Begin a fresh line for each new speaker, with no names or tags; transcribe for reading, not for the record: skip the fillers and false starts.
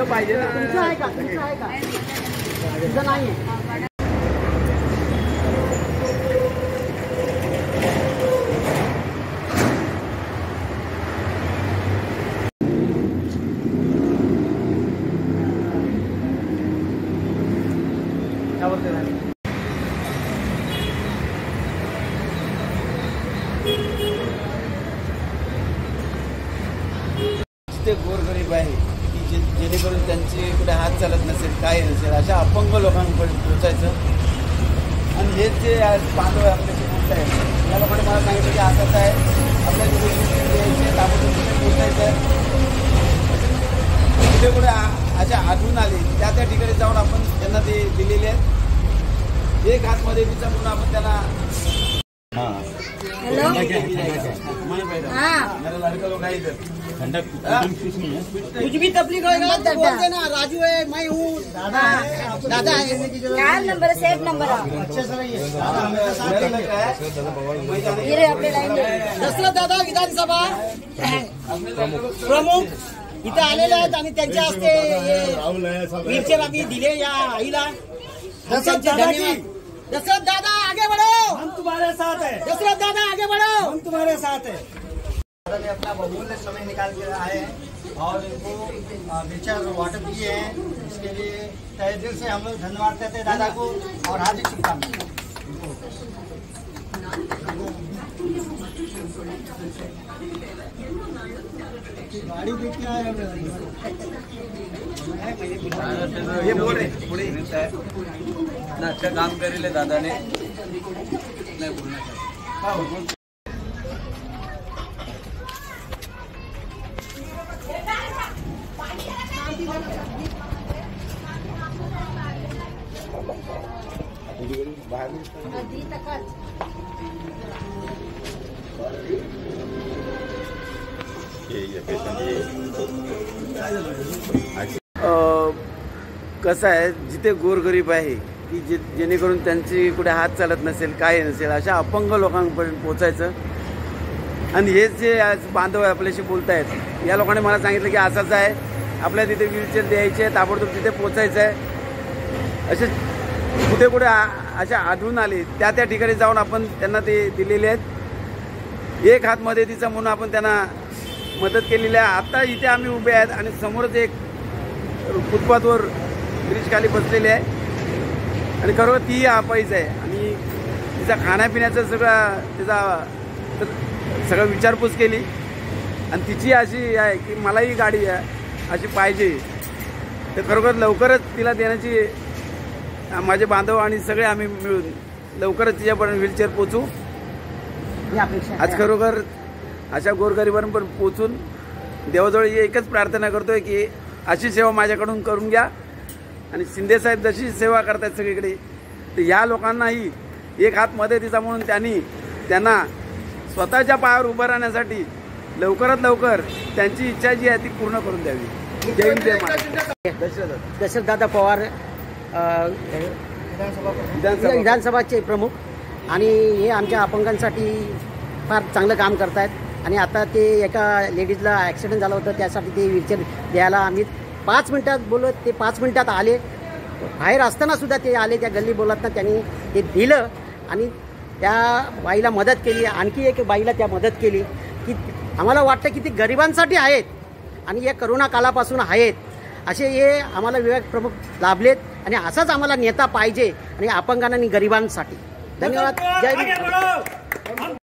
पाहिजे ना तुमचं आहे का? तुझं नाही आहे.
ते गोरगरीब आहे की जेणेकरून त्यांचे कुठे हात चालत नसेल, काय नसेल, अशा अपंग लोकांपर्यंत पोचायचं. आणि हे जे बांधव आपल्याशी बोलत आहे या लोकांनी मला सांगितलं की असंच आहे, आपल्या तिथे ताबडतोब तिथे पोचायचं आहे. कुठे कुठे अशा आढळून आले त्या ठिकाणी जाऊन आपण त्यांना ते दिलेले आहेत. एक हात मदतीचा म्हणून आपण त्यांना
हेलो
मेरा लड़का लोग आई इधर
कुछ भी तकलीफ होगा तो बोल देना, राजू है, मैं हूँ, दादा है.
क्या नंबर है? सेफ नंबर है.
अच्छे से रहिए.
ये रे आपले लाईन
दशरथ दादा विधानसभा प्रमुख इथे आलेले आहेत आणि त्यांच्या हस्ते व्हीलचेअर आम्ही दिले या आईला. धन्यवाद. दशरथ दादा आगे बढ़ो, हम तुम्हारे साथ है. दशरथ दादा आगे बढ़ो, हम तुम्हारे साथ है. दादा ने अपना बहुमूल्य समय निकाल के आए हैं और इनको व्हीलचेयर वाटप किए हैं. इसके लिए तहे दिल से हम लोग धन्यवाद कहते हैं दादा को और हार्दिक शुभकामनाएं. गाड़ी देख के आए
हे बोल रे पुढे ना अच्छा काम करेले दादा ने नाही बोलण्यासाठी. कसं आहे, जिथे गोरगरीब आहे की जेणेकरून त्यांची कुठे हात चालत नसेल, काय नसेल, अशा अपंग लोकांपर्यंत पोचायचं. आणि हे जे आज बांधव आपल्याशी बोलत आहेत या लोकांनी मला सांगितलं की असंच आहे, आपल्या तिथे व्हीलचेअर द्यायचे, ताबडतोब तिथे पोचायचं आहे. असे कुठे कुठे अशा आढळून आले त्या ठिकाणी जाऊन आपण त्यांना ते दिलेले आहेत. एक हात मदतीचा म्हणून आपण त्यांना मदत केलेली आहे. आता इथे आम्ही उभे आहेत आणि समोरच एक फुटपाथवर ब्रिज खाली बसलेली आहे आणि खरोखर ती अपाईच आहे आणि तिचा खाण्यापिण्याचं सगळं विचारपूस केली आणि तिची अशी आहे की मलाही गाडी अशी पाहिजे. तर खरोखर लवकरच तिला देण्याची माझे बांधव आणि सगळे आम्ही मिळून लवकरच तिच्यापर्यंत व्हीलचेअर पोचू. आज खरोखर अशा गोरगरिबांपर्यंत पोचून देवाजवळ एकच प्रार्थना करतोय की अशी सेवा माझ्याकडून करून घ्या. आणि शिंदेसाहेब जशी सेवा करतात सगळीकडे, तर या लोकांनाही एक हात मदतीचा म्हणून त्यांना स्वतःच्या पायावर उभं राहण्यासाठी लवकरात लवकर त्यांची इच्छा जी आहे ती पूर्ण करून द्यावी. जय हिंद, जय महाराष्ट्र.
दशरथ दादा पवार विधानसभाचे प्रमुख आणि हे आमच्या अपंगांसाठी फार चांगलं काम करत आहेत. आणि आता ते एका लेडीजला ॲक्सिडेंट झाला होता, त्यासाठी ते व्हीलचेअर द्यायला आम्ही 5 मिनिटात बोललो. ते 5 मिनिटात आले, बाहेर असताना सुद्धा ते आले. त्या गल्ली बोलताना त्यांनी ते दिलं आणि त्या बाईला मदत केली. आणखी एक बाईला त्या मदत केली की आम्हाला वाटतं की ते गरिबांसाठी आहेत आणि या करोना कालापासून आहेत. असे हे आम्हाला विभाग प्रमुख लाभलेत आणि असाच आम्हाला नेता पाहिजे आणि अपंगांना आणि गरिबांसाठी. धन्यवाद. जय हिंद.